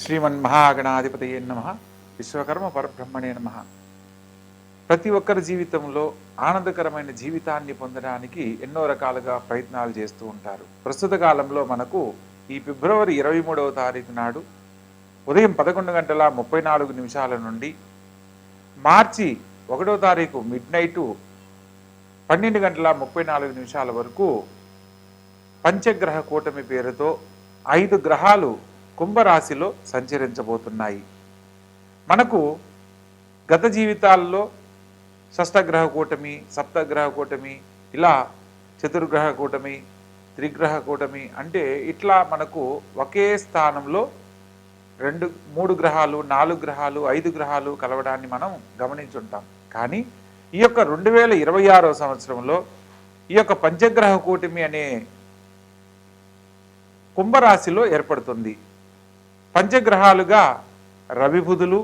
శ్రీమన్మహాగణాధిపతయే నమః. విశ్వకర్మ పరబ్రహ్మణే నమః. ప్రతి ఒక్కరి జీవితంలో ఆనందకరమైన జీవితాన్ని పొందడానికి ఎన్నో రకాలుగా ప్రయత్నాలు చేస్తూ ఉంటారు. ప్రస్తుత కాలంలో మనకు ఈ ఫిబ్రవరి 23వ తారీఖు నాడు ఉదయం 11:34 నుండి మార్చి 1వ తారీఖు మిడ్నైట్ 12:34 వరకు పంచగ్రహ కూటమి పేరుతో 5 గ్రహాలు కుంభరాశిలో సంచరించబోతున్నాయి. మనకు గత జీవితాల్లో షష్టగ్రహ కూటమి, సప్తగ్రహ కూటమి, ఇలా చతుర్గ్రహ కూటమి, త్రిగ్రహ కూటమి అంటే ఇట్లా మనకు ఒకే స్థానంలో 3 గ్రహాలు, 4 గ్రహాలు, 5 గ్రహాలు కలవడాన్ని మనం గమనించుంటాం. కానీ ఈ యొక్క 2026వ సంవత్సరంలో ఈ యొక్క పంచగ్రహ కూటమి అనే కుంభరాశిలో ఏర్పడుతుంది. పంచగ్రహాలుగా రవి బుధులు,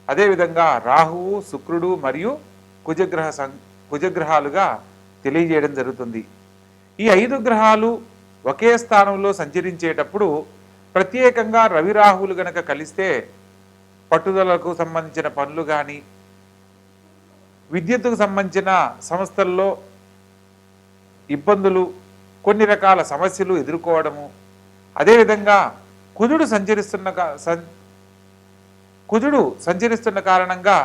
అదేవిధంగా రాహువు, శుక్రుడు మరియు కుజగ్రహాలుగా తెలియజేయడం జరుగుతుంది. ఈ 5 గ్రహాలు ఒకే స్థానంలో సంచరించేటప్పుడు ప్రత్యేకంగా రవి రాహువులు గనక కలిస్తే పట్టుదలకు సంబంధించిన పనులు కానీ, విద్యుత్తుకు సంబంధించిన సంస్థల్లో ఇబ్బందులు, కొన్ని రకాల సమస్యలు ఎదుర్కోవడము, అదేవిధంగా కుజుడు సంచరిస్తున్న కారణంగా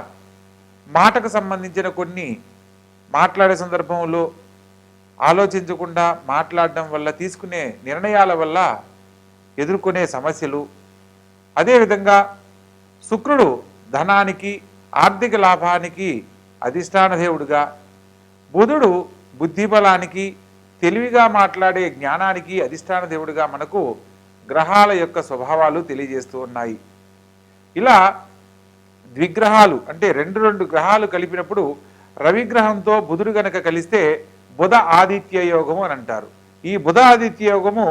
మాటకు సంబంధించిన కొన్ని మాట్లాడే సందర్భంలో ఆలోచించకుండా మాట్లాడడం వల్ల, తీసుకునే నిర్ణయాల వల్ల ఎదుర్కొనే సమస్యలు, అదేవిధంగా శుక్రుడు ధనానికి, ఆర్థిక లాభానికి అధిష్టాన దేవుడుగా, బుధుడు బుద్ధిబలానికి, తెలివిగా మాట్లాడే జ్ఞానానికి అధిష్టాన దేవుడుగా మనకు గ్రహాల యొక్క స్వభావాలు తెలియజేస్తూ ఉన్నాయి. ఇలా ద్విగ్రహాలు అంటే రెండు గ్రహాలు కలిపినప్పుడు రవిగ్రహంతో బుధుడు గనక కలిస్తే బుధ ఆదిత్య యోగము అని అంటారు. ఈ బుధ ఆదిత్య యోగము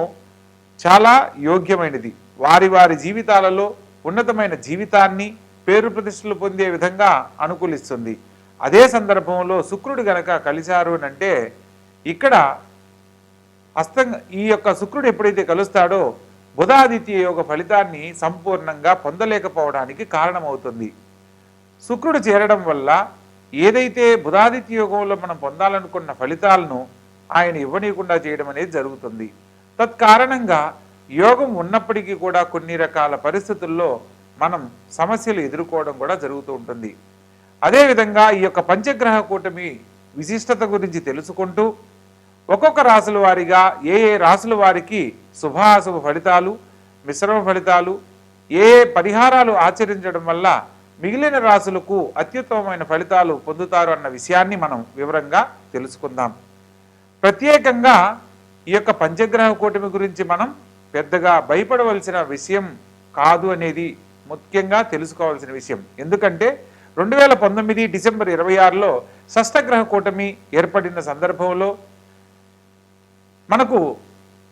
చాలా యోగ్యమైనది. వారి వారి జీవితాలలో ఉన్నతమైన జీవితాన్ని, పేరు ప్రతిష్టలు పొందే విధంగా అనుకూలిస్తుంది. అదే సందర్భంలో శుక్రుడు గనక కలిశారు అని అంటే ఇక్కడ ఈ యొక్క శుక్రుడు ఎప్పుడైతే కలుస్తాడో బుధాదిత్య యోగ ఫలితాన్ని సంపూర్ణంగా పొందలేకపోవడానికి కారణమవుతుంది. శుక్రుడు చేరడం వల్ల ఏదైతే బుధాదిత్య యోగంలో మనం పొందాలనుకున్న ఫలితాలను ఆయన ఇవ్వనీయకుండా చేయడం అనేది జరుగుతుంది. తత్కారణంగా యోగం ఉన్నప్పటికీ కూడా కొన్ని రకాల పరిస్థితుల్లో మనం సమస్యలు ఎదుర్కోవడం కూడా జరుగుతూ ఉంటుంది. అదేవిధంగా ఈ యొక్క పంచగ్రహ కూటమి విశిష్టత గురించి తెలుసుకుంటూ ఒక్కొక్క రాశుల వారిగా ఏ రాశుల వారికి శుభాశుభ ఫలితాలు, మిశ్రమ ఫలితాలు, ఏ పరిహారాలు ఆచరించడం వల్ల మిగిలిన రాశులకు అత్యుత్తమమైన ఫలితాలు పొందుతారు అన్న విషయాన్ని మనం వివరంగా తెలుసుకుందాం. ప్రత్యేకంగా ఈ యొక్క పంచగ్రహ కూటమి గురించి మనం పెద్దగా భయపడవలసిన విషయం కాదు అనేది ముఖ్యంగా తెలుసుకోవాల్సిన విషయం. ఎందుకంటే 2019 డిసెంబర్ 26లో షష్టగ్రహ కూటమి ఏర్పడిన సందర్భంలో మనకు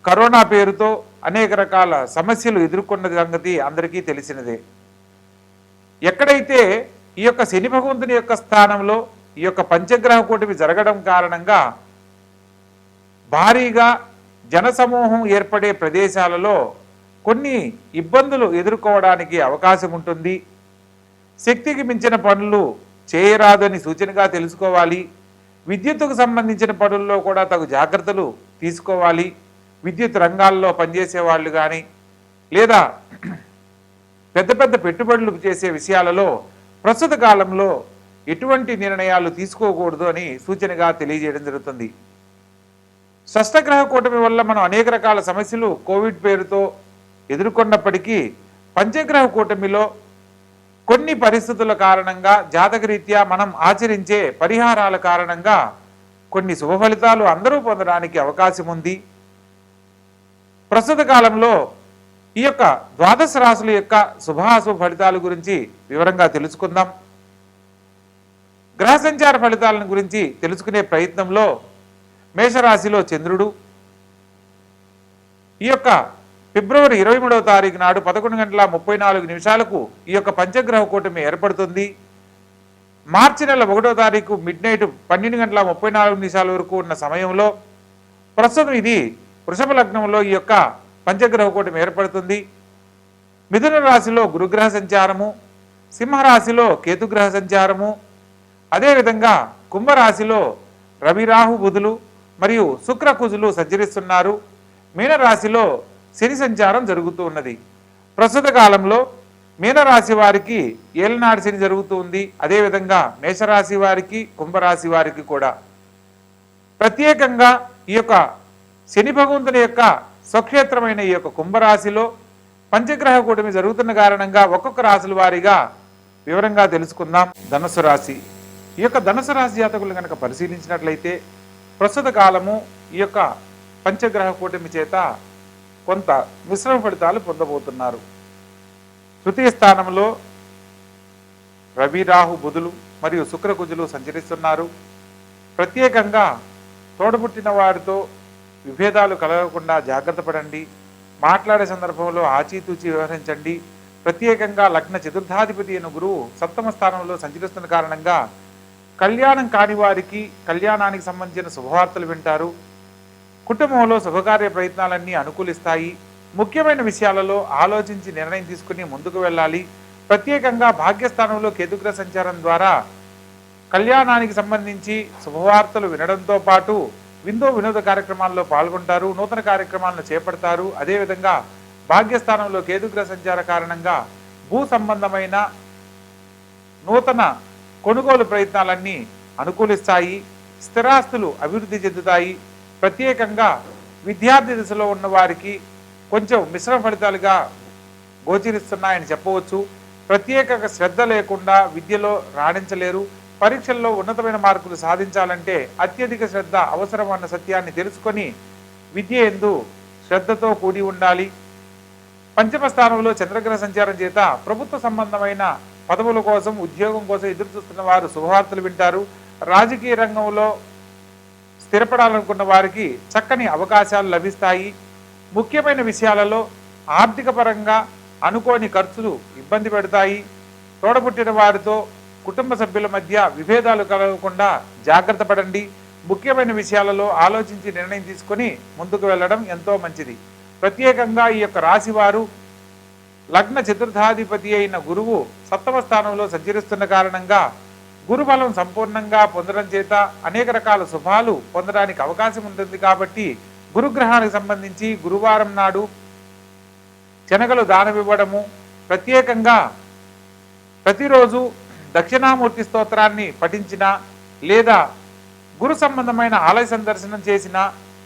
కరోనా పేరుతో అనేక రకాల సమస్యలు ఎదుర్కొన్న సంగతి అందరికీ తెలిసినదే. ఎక్కడైతే ఈ యొక్క శని భగవంతుని యొక్క స్థానంలో ఈ యొక్క పంచగ్రహ కూటమి జరగడం కారణంగా భారీగా జనసమూహం ఏర్పడే ప్రదేశాలలో కొన్ని ఇబ్బందులు ఎదుర్కోవడానికి అవకాశం ఉంటుంది. శక్తికి మించిన పనులు చేయరాదని సూచనగా తెలుసుకోవాలి. విద్యుత్తుకు సంబంధించిన పనుల్లో కూడా తగు జాగ్రత్తలు తీసుకోవాలి. విద్యుత్ రంగాల్లో పనిచేసే వాళ్ళు కానీ, లేదా పెద్ద పెద్ద పెట్టుబడులు చేసే విషయాలలో ప్రస్తుత కాలంలో ఎటువంటి నిర్ణయాలు తీసుకోకూడదు అని సూచనగా తెలియజేయడం జరుగుతుంది. షష్టగ్రహ కూటమి వల్ల మనం అనేక రకాల సమస్యలు కోవిడ్ పేరుతో ఎదుర్కొన్నప్పటికీ పంచగ్రహ కూటమిలో కొన్ని పరిస్థితుల కారణంగా, జాతకరీత్యా మనం ఆచరించే పరిహారాల కారణంగా కొన్ని శుభ ఫలితాలు అందరూ పొందడానికి అవకాశం ఉంది. ప్రస్తుత కాలంలో ఈ యొక్క ద్వాదశ రాశుల యొక్క శుభాశుభ ఫలితాల గురించి వివరంగా తెలుసుకుందాం. గ్రహ సంచార ఫలితాలను గురించి తెలుసుకునే ప్రయత్నంలో మేషరాశిలో చంద్రుడు ఈ యొక్క ఫిబ్రవరి 23వ తారీఖు నాడు 11:34 ఈ యొక్క పంచగ్రహ కూటమి ఏర్పడుతుంది. మార్చి నెల 1వ తారీఖు మిడ్నైట్ 12:34 వరకు ఉన్న సమయంలో ప్రస్తుతం ఇది వృషభ లగ్నంలో ఈ యొక్క పంచగ్రహ కూటమి ఏర్పడుతుంది. మిథున రాశిలో గురుగ్రహ సంచారము, సింహరాశిలో కేతుగ్రహ సంచారము, అదేవిధంగా కుంభరాశిలో రవి రాహు బుధులు మరియు శుక్రకుజులు సంచరిస్తున్నారు. మీనరాశిలో శని సంచారం జరుగుతూ ఉన్నది. ప్రస్తుత కాలంలో మీనరాశి వారికి ఏలనాడు శని జరుగుతూ ఉంది. అదేవిధంగా మేషరాశి వారికి, కుంభరాశి వారికి కూడా ప్రత్యేకంగా ఈ యొక్క శని భగవంతుని యొక్క స్వక్షేత్రమైన ఈ యొక్క కుంభరాశిలో పంచగ్రహ కూటమి జరుగుతున్న కారణంగా ఒక్కొక్క రాశుల వారీగా వివరంగా తెలుసుకుందాం. ధనుసు రాశి. ఈ యొక్క ధనుసు రాశి జాతకులు కనుక పరిశీలించినట్లయితే ప్రస్తుత కాలము ఈ యొక్క పంచగ్రహ కూటమి చేత కొంత మిశ్రమ ఫలితాలు పొందబోతున్నారు. తృతీయ స్థానంలో రవి రాహు బుధులు మరియు శుక్రకుజులు సంచరిస్తున్నారు. ప్రత్యేకంగా తోడబుట్టిన వారితో విభేదాలు కలగకుండా జాగ్రత్త పడండి. మాట్లాడే సందర్భంలో ఆచితూచి వ్యవహరించండి. ప్రత్యేకంగా లగ్న చతుర్థాధిపతి అయిన గురువు సప్తమ స్థానంలో సంచరిస్తున్న కారణంగా కళ్యాణం కాని వారికి కళ్యాణానికి సంబంధించిన శుభవార్తలు వింటారు. కుటుంబంలో శుభకార్య ప్రయత్నాలన్నీ అనుకూలిస్తాయి. ముఖ్యమైన విషయాలలో ఆలోచించి నిర్ణయం తీసుకుని ముందుకు వెళ్ళాలి. ప్రత్యేకంగా భాగ్యస్థానంలో కేతుగ్రహ సంచారం ద్వారా కళ్యాణానికి సంబంధించి శుభవార్తలు వినడంతో పాటు వినోద కార్యక్రమాల్లో పాల్గొంటారు. నూతన కార్యక్రమాలను చేపడతారు. అదేవిధంగా భాగ్యస్థానంలో కేతుగ్రహ సంచార కారణంగా భూ సంబంధమైన నూతన కొనుగోలు ప్రయత్నాలన్నీ అనుకూలిస్తాయి. స్థిరాస్తులు అభివృద్ధి చెందుతాయి. ప్రత్యేకంగా విద్యార్థి దశలో ఉన్న వారికి కొంచెం మిశ్రమ ఫలితాలుగా గోచరిస్తున్నాయని చెప్పవచ్చు. ప్రత్యేక శ్రద్ధ లేకుండా విద్యలో రాణించలేరు. పరీక్షల్లో ఉన్నతమైన మార్కులు సాధించాలంటే అత్యధిక శ్రద్ధ అవసరం అన్న సత్యాన్ని తెలుసుకొని విద్య యందు శ్రద్ధతో కూడి ఉండాలి. పంచమ స్థానంలో చంద్రగ్రహ సంచారం చేత ప్రభుత్వ సంబంధమైన పదవుల కోసం, ఉద్యోగం కోసం ఎదురు చూస్తున్న వారు శుభవార్తలు వింటారు. రాజకీయ రంగంలో స్థిరపడాలనుకున్న వారికి చక్కని అవకాశాలు లభిస్తాయి. ముఖ్యమైన విషయాలలో ఆర్థిక పరంగా అనుకోని ఖర్చులు ఇబ్బంది పెడతాయి. తోడబుట్టిన వారితో కుటుంబ సభ్యుల మధ్య విభేదాలు కలగకుండా జాగ్రత్త పడండి. ముఖ్యమైన విషయాలలో ఆలోచించి నిర్ణయం తీసుకొని ముందుకు వెళ్ళడం ఎంతో మంచిది. ప్రత్యేకంగా ఈ యొక్క రాశి వారు లగ్న చతుర్థాధిపతి అయిన గురువు సప్తమ స్థానంలో సంచరిస్తున్న కారణంగా గురుబలం సంపూర్ణంగా పొందడం చేత అనేక రకాల శుభాలు పొందడానికి అవకాశం ఉంటుంది. కాబట్టి గురుగ్రహానికి సంబంధించి గురువారం నాడు శనగలు దానమివ్వడము, ప్రత్యేకంగా ప్రతిరోజు దక్షిణామూర్తి స్తోత్రాన్ని పఠించిన లేదా గురు సంబంధమైన ఆలయ సందర్శనం చేసిన,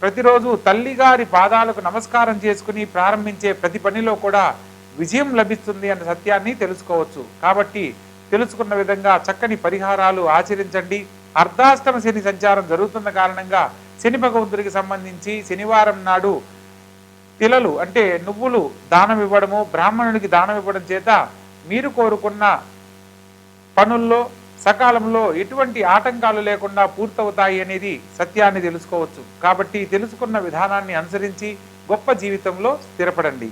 ప్రతిరోజు తల్లిగారి పాదాలకు నమస్కారం చేసుకుని ప్రారంభించే ప్రతి పనిలో కూడా విజయం లభిస్తుంది అన్న సత్యాన్ని తెలుసుకోవచ్చు. కాబట్టి తెలుసుకున్న విధంగా చక్కని పరిహారాలు ఆచరించండి. అర్ధాష్టమ శని సంచారం జరుగుతున్న కారణంగా శని భగవంతుడికి సంబంధించి శనివారం నాడు తిలలు అంటే నువ్వులు దానం ఇవ్వడము, బ్రాహ్మణుడికి దానం ఇవ్వడం చేత మీరు కోరుకున్న పనుల్లో సకాలంలో ఎటువంటి ఆటంకాలు లేకుండా పూర్తవుతాయి అనేది సత్యాన్ని తెలుసుకోవచ్చు. కాబట్టి తెలుసుకున్న విధానాన్ని అనుసరించి గొప్ప జీవితంలో స్థిరపడండి.